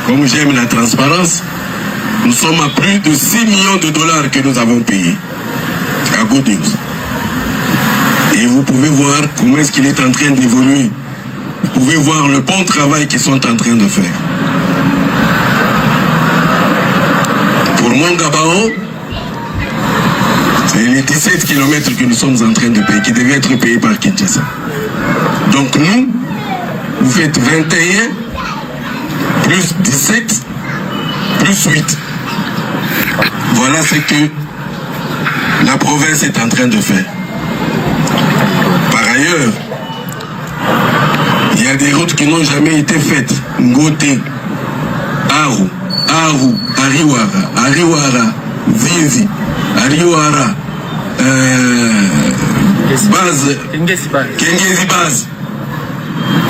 comme j'aime la transparence, nous sommes à plus de 6 millions de dollars que nous avons payés à Good News. Et vous pouvez voir comment est-ce qu'il est en train d'évoluer. Vous pouvez voir le bon travail qu'ils sont en train de faire. Pour Mongabao, c'est les 17 km que nous sommes en train de payer, qui devaient être payés par Kinshasa. Donc nous, vous faites 21, plus 17, plus 8. Voilà ce que la province est en train de faire. Par ailleurs, il y a des routes qui n'ont jamais été faites. Ngote, Aru, Ariwara, Zizi, Ariwara, Kengezi Base.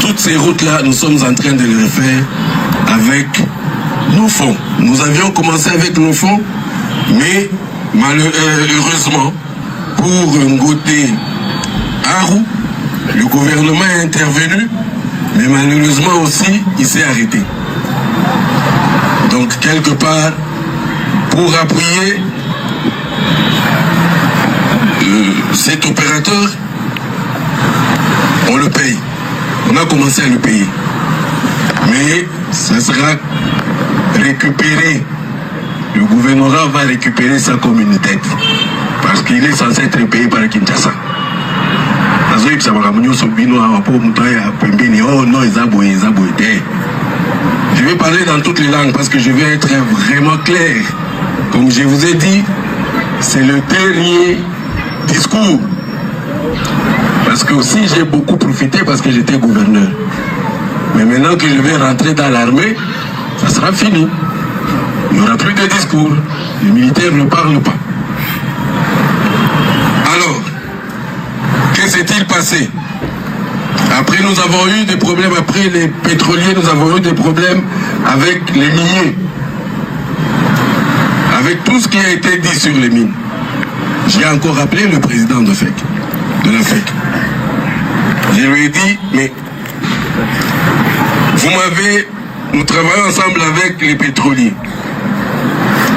Toutes ces routes-là, nous sommes en train de les refaire avec nos fonds. Nous avions commencé avec nos fonds, mais malheureusement, pour Ngote, Aru, le gouvernement est intervenu, mais malheureusement aussi, il s'est arrêté. Donc, quelque part, pour appuyer cet opérateur, on le paye. On a commencé à le payer. Mais ça sera récupéré. Le gouvernement va récupérer ça comme une dette. Parce qu'il est censé être payé par Kinshasa. Je vais parler dans toutes les langues parce que je vais être vraiment clair. Comme je vous ai dit, c'est le dernier discours. Parce que aussi j'ai beaucoup profité parce que j'étais gouverneur. Mais maintenant que je vais rentrer dans l'armée, ça sera fini. Il n'y aura plus de discours. Les militaires ne parlent pas. Alors, que s'est-il passé? Après, nous avons eu des problèmes, après les pétroliers, nous avons eu des problèmes avec les miniers. Avec tout ce qui a été dit sur les mines. J'ai encore appelé le président de la FEC. Je lui ai dit, mais nous travaillons ensemble avec les pétroliers.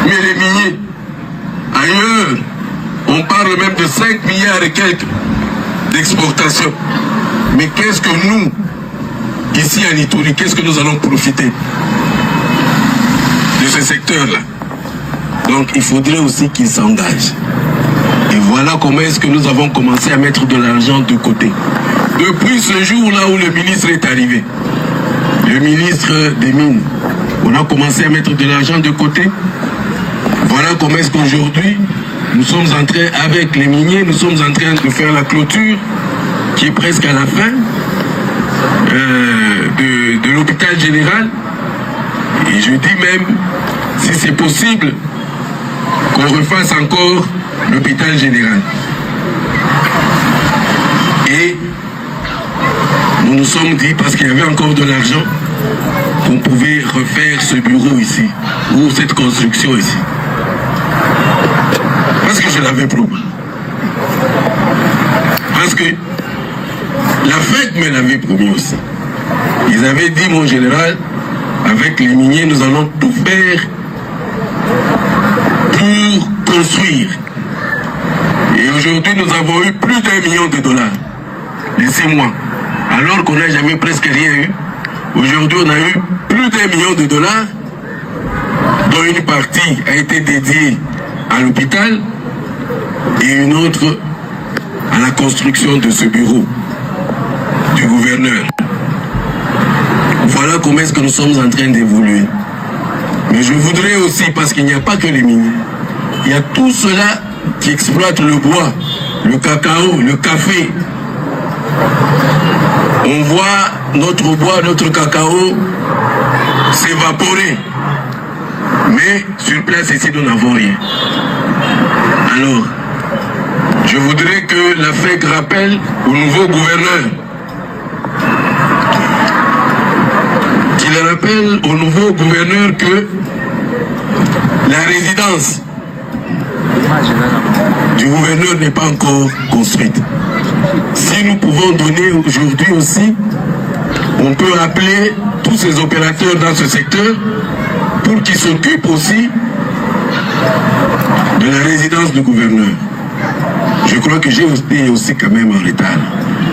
Mais les miniers, ailleurs, on parle même de 5 milliards et quelques d'exportation. Mais qu'est-ce que nous, ici à Ituri, qu'est-ce que nous allons profiter de ce secteur-là? Donc il faudrait aussi qu'ils s'engagent. Et voilà comment est-ce que nous avons commencé à mettre de l'argent de côté. Depuis ce jour-là où le ministre est arrivé, le ministre des Mines, on a commencé à mettre de l'argent de côté. Voilà comment est-ce qu'aujourd'hui, nous sommes en train, avec les miniers, nous sommes en train de faire la clôture qui est presque à la fin de l'hôpital général. Et je dis même, si c'est possible, qu'on refasse encore l'hôpital général. Et nous nous sommes dit, parce qu'il y avait encore de l'argent, qu'on pouvait refaire ce bureau ici, ou cette construction ici. Parce que je l'avais promis. Parce que la fête me l'avait promis aussi. Ils avaient dit, mon général, avec les miniers, nous allons tout faire pour construire. Et aujourd'hui, nous avons eu plus d'1 million de dollars. Laissez-moi. Alors qu'on n'a jamais presque rien eu. Aujourd'hui, on a eu plus d'1 million de dollars, dont une partie a été dédiée à l'hôpital et une autre à la construction de ce bureau du gouverneur. Voilà comment est-ce que nous sommes en train d'évoluer. Mais je voudrais aussi, parce qu'il n'y a pas que les miniers, il y a tout cela qui exploite le bois, le cacao, le café. On voit notre bois, notre cacao s'évaporer. Mais sur place ici, nous n'avons rien. Alors, je voudrais que la FEC rappelle au nouveau gouverneur, qu'il rappelle au nouveau gouverneur que la résidence du gouverneur n'est pas encore construite. Si nous pouvons donner aujourd'hui aussi, on peut appeler tous ces opérateurs dans ce secteur pour qu'ils s'occupent aussi de la résidence du gouverneur. Je crois que j'ai aussi quand même en retard.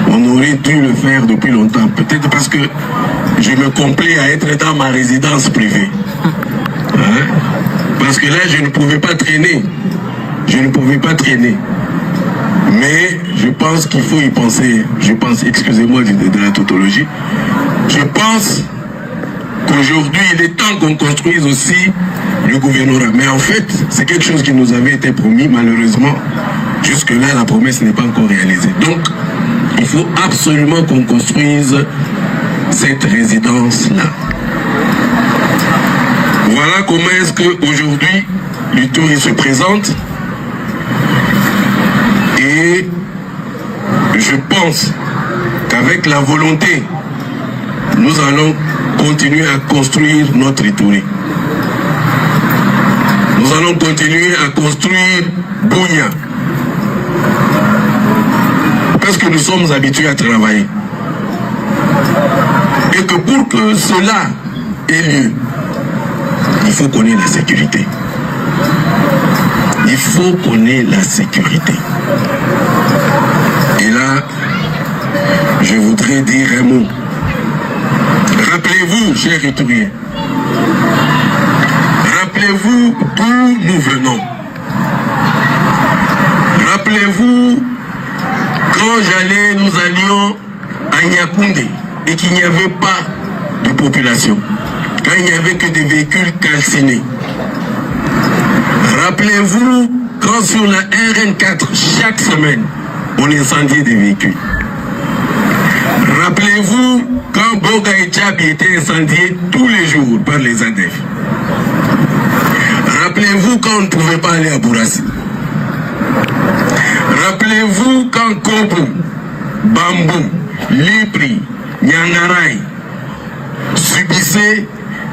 On aurait dû le faire depuis longtemps. Peut-être parce que je me complais à être dans ma résidence privée. Hein? Parce que là, je ne pouvais pas traîner. Je ne pouvais pas traîner. Mais je pense qu'il faut y penser. Je pense, excusez-moi de la tautologie, je pense qu'aujourd'hui, il est temps qu'on construise aussi le gouvernorat. Mais en fait, c'est quelque chose qui nous avait été promis, malheureusement. Jusque-là, la promesse n'est pas encore réalisée. Donc, il faut absolument qu'on construise cette résidence-là. Voilà comment est-ce qu'aujourd'hui, l'Ituri se présente. Et je pense qu'avec la volonté, nous allons continuer à construire notre Ituri. Nous allons continuer à construire Bunia. Parce que nous sommes habitués à travailler. Et que pour que cela ait lieu, il faut qu'on ait la sécurité. Il faut qu'on ait la sécurité. Et là, je voudrais dire un mot. Rappelez-vous, chers Ituriens, rappelez-vous d'où nous venons. Rappelez-vous, quand nous allions à Nyakoundé et qu'il n'y avait pas de population, quand il n'y avait que des véhicules calcinés. Rappelez-vous, quand sur la RN4, chaque semaine, on incendiait des véhicules. Rappelez-vous, quand Boga et Tchabi étaient incendiés tous les jours par les ADF. Rappelez-vous quand on ne pouvait pas aller à Bourassi. Rappelez-vous quand Kobo, Bambou, Lipri, Nyangaray subissaient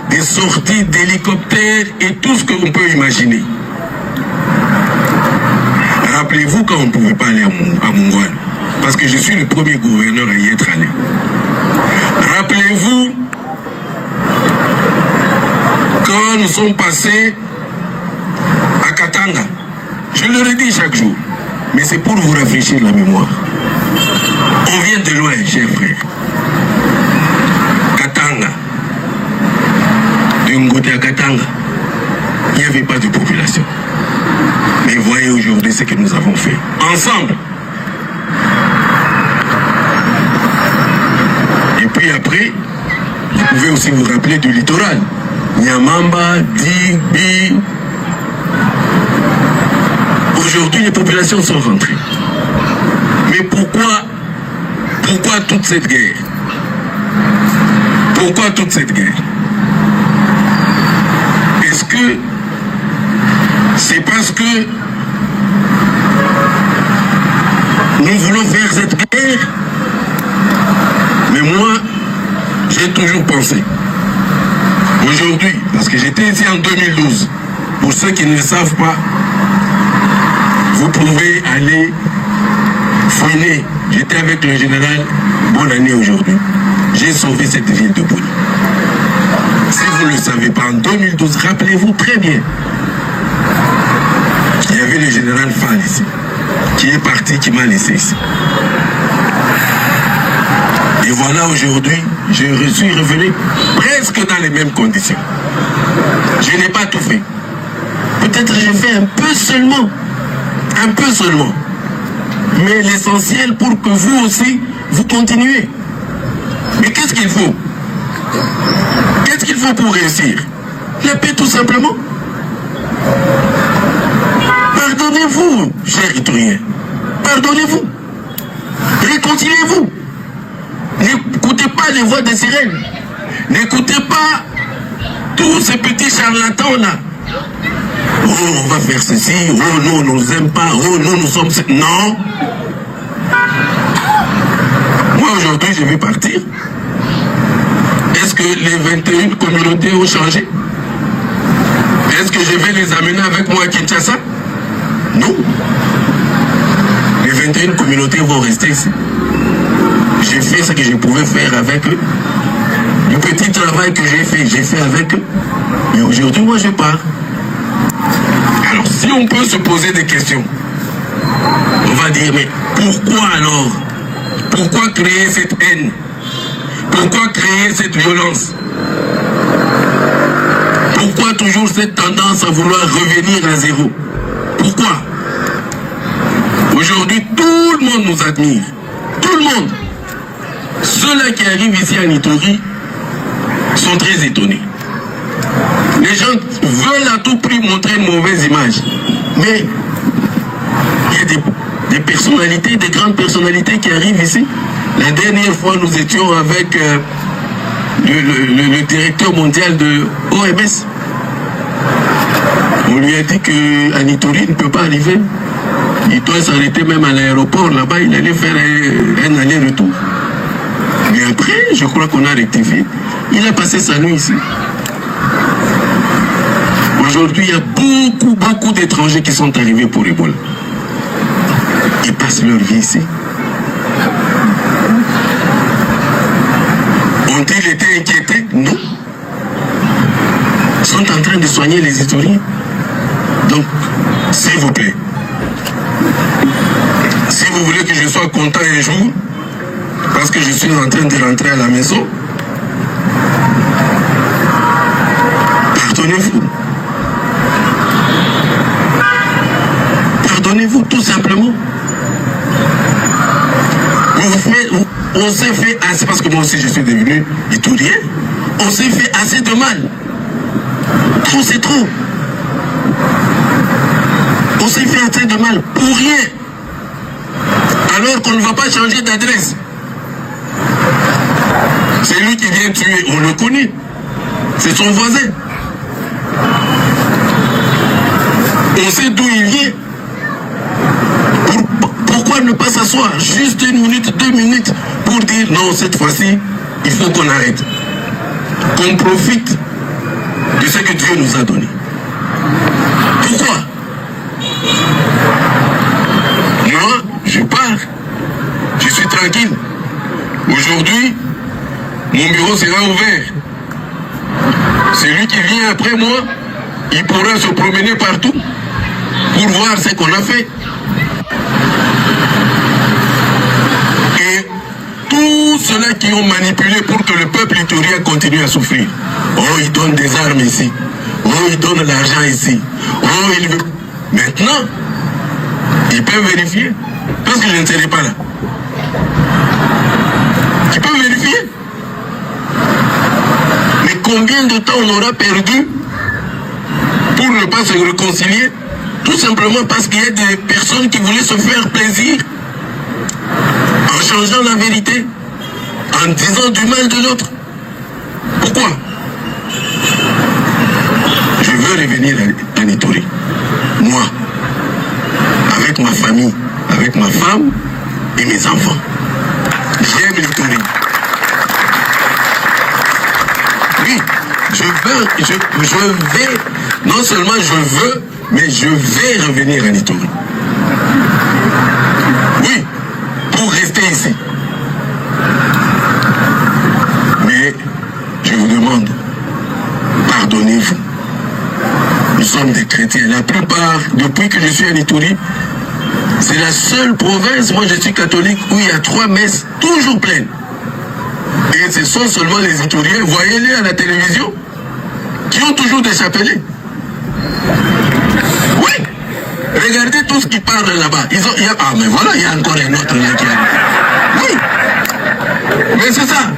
des sorties d'hélicoptères et tout ce que l'on peut imaginer. Rappelez-vous quand on ne pouvait pas aller à Mongouane, parce que je suis le premier gouverneur à y être allé. Rappelez-vous quand nous sommes passés à Katanga. Je le redis chaque jour, mais c'est pour vous rafraîchir la mémoire. On vient de loin, chers frères. Katanga. D'un côté à Katanga, il n'y avait pas de population. Mais voyez aujourd'hui ce que nous avons fait. Ensemble. Et puis après, vous pouvez aussi vous rappeler du littoral. Nyamamba, Dibi. Aujourd'hui, les populations sont rentrées. Mais pourquoi toute cette guerre? Pourquoi toute cette guerre? Est-ce que c'est parce que nous voulons faire cette guerre? Mais moi, j'ai toujours pensé, aujourd'hui, parce que j'étais ici en 2012, pour ceux qui ne le savent pas, vous pouvez aller fouiner. J'étais avec le général, bonne année aujourd'hui. J'ai sauvé cette ville de Bouni. Si vous ne le savez pas, en 2012, rappelez-vous très bien, il y avait le général Fall ici, qui est parti, qui m'a laissé ici. Et voilà, aujourd'hui, je suis revenu presque dans les mêmes conditions. Je n'ai pas tout fait. Peut-être j'ai fait un peu seulement. Mais l'essentiel pour que vous aussi, vous continuez. Mais qu'est-ce qu'il faut? Qu'est-ce qu'il faut pour réussir? La paix, tout simplement. Pardonnez-vous, chers Ituriens. Pardonnez-vous. Réconciliez-vous. N'écoutez pas les voix des sirènes. N'écoutez pas tous ces petits charlatans-là. Oh, on va faire ceci. Oh, non, on ne nous aime pas. Oh, non, nous sommes... Non. Moi, aujourd'hui, je vais partir. Est-ce que les 21 communautés ont changé? Est-ce que je vais les amener avec moi à Kinshasa? Non. Les 21 communautés vont rester ici. J'ai fait ce que je pouvais faire avec eux. Le petit travail que j'ai fait avec eux. Mais aujourd'hui, moi, je pars. Alors, si on peut se poser des questions, on va dire, mais pourquoi alors? Pourquoi créer cette haine? Pourquoi créer cette violence? Pourquoi toujours cette tendance à vouloir revenir à zéro? Pourquoi? Aujourd'hui, tout le monde nous admire. Tout le monde. Ceux-là qui arrivent ici à Nitori sont très étonnés. Les gens veulent à tout prix montrer une mauvaise image. Mais il y a des personnalités, des grandes personnalités qui arrivent ici. La dernière fois, nous étions avec le directeur mondial de OMS. On lui a dit qu'à Nitori, il ne peut pas arriver. Il doit s'arrêter même à l'aéroport. Là-bas, il allait faire un aller-retour. Mais après, je crois qu'on a rectifié. Il a passé sa nuit ici. Aujourd'hui, il y a beaucoup d'étrangers qui sont arrivés pour Ebola. Ils passent leur vie ici. Ont-ils été inquiétés? Non. Ils sont en train de soigner les historiens. Donc, s'il vous plaît, si vous voulez que je sois content un jour, parce que je suis en train de rentrer à la maison, pardonnez-vous. Pardonnez-vous tout simplement. On s'est fait assez, parce que moi aussi je suis devenu italien, on s'est fait assez de mal. Trop c'est trop. On s'est fait assez de mal pour rien. Alors qu'on ne va pas changer d'adresse. C'est lui qui vient tuer, on le connaît. C'est son voisin. On sait d'où il vient. Pourquoi ne pas s'asseoir juste 1 minute, 2 minutes pour dire non, cette fois-ci, il faut qu'on arrête. Qu'on profite de ce que Dieu nous a donné. Pourquoi? Moi, je pars. Je suis tranquille. Aujourd'hui, mon bureau sera ouvert. Celui qui vient après moi, il pourra se promener partout pour voir ce qu'on a fait. Et tous ceux-là qui ont manipulé pour que le peuple italien continue à souffrir. Oh, ils donnent des armes ici. Oh, ils donnent l'argent ici. Oh, ils veulent... Maintenant, ils peuvent vérifier. Parce que je ne serai pas là. Ils peuvent vérifier. Mais combien de temps on aura perdu pour ne pas se réconcilier? Tout simplement parce qu'il y a des personnes qui voulaient se faire plaisir en changeant la vérité, en disant du mal de l'autre. Pourquoi? Je veux revenir à Nitori. Moi, avec ma famille, avec ma femme et mes enfants. J'aime Nitori. Oui, je vais, non seulement je veux, mais je vais revenir à Nitori. Oui, pour rester ici. Mais je vous demande, pardonnez-vous. Nous sommes des chrétiens. La plupart, depuis que je suis à Nitori, c'est la seule province, moi je suis catholique, où il y a 3 messes toujours pleines. Et ce sont seulement les Italiens, voyez-les à la télévision, qui ont toujours des chapelets. Oui, regardez tout ce qui parle là-bas. Ah, mais voilà, il y a encore un autre là qui arrive. Oui, mais c'est ça.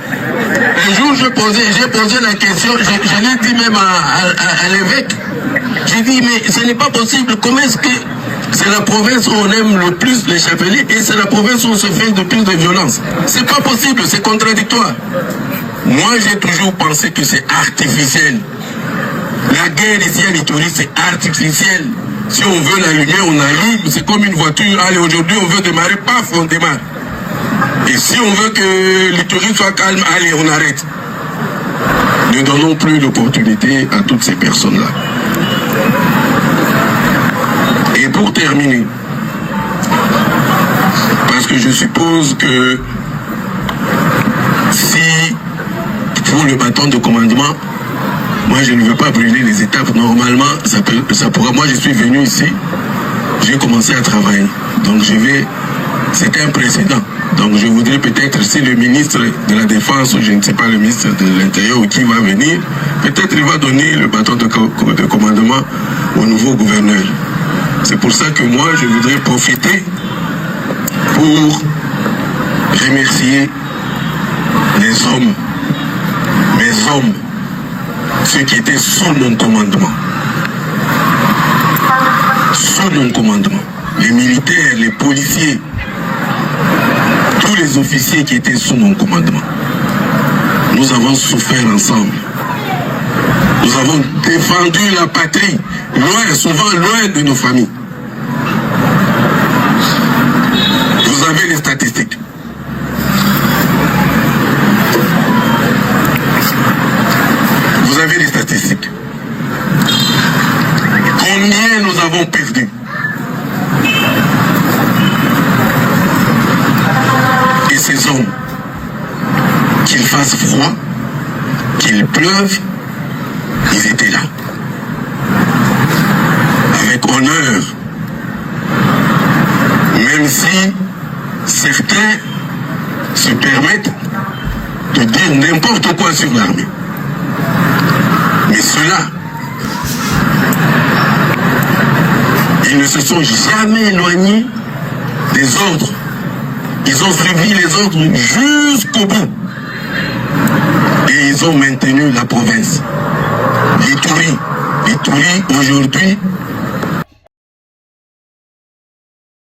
Un jour, j'ai posé la question, je l'ai dit même à l'évêque. J'ai dit, mais ce n'est pas possible. Comment est-ce que c'est la province où on aime le plus les chapeliers et c'est la province où on se fait le plus de violence? C'est pas possible, c'est contradictoire. Moi, j'ai toujours pensé que c'est artificiel. La guerre ici à Nitori, c'est artificiel. Si on veut l'allumer, on allume. C'est comme une voiture. Allez, aujourd'hui, on veut démarrer, paf, on démarre. Et si on veut que Nitori soit calme, allez, on arrête. Ne donnons plus l'opportunité à toutes ces personnes-là. Et pour terminer, parce que je suppose que si pour le bâton de commandement, moi je ne veux pas brûler les étapes. Normalement, ça pourra. Moi je suis venu ici, j'ai commencé à travailler. Donc c'était un précédent. Donc je voudrais peut-être, si le ministre de la Défense, ou je ne sais pas, le ministre de l'Intérieur ou qui va venir, peut-être il va donner le bâton de commandement au nouveau gouverneur. C'est pour ça que moi je voudrais profiter pour remercier les hommes, mes hommes, ceux qui étaient sous mon commandement. Sous mon commandement. Les militaires, les policiers, tous les officiers qui étaient sous mon commandement. Nous avons souffert ensemble. Nous avons défendu la patrie, loin, souvent loin de nos familles. Vous avez les statistiques. Vous avez les statistiques. Combien nous avons perdu? Et ces hommes, qu'il fasse froid, qu'il pleuve, ils étaient là. Avec honneur. Même si certains se permettent de dire n'importe quoi sur l'armée. Mais ceux-là, ils ne se sont jamais éloignés des ordres. Ils ont suivi les ordres jusqu'au bout. Et ils ont maintenu la province. L'Ituri aujourd'hui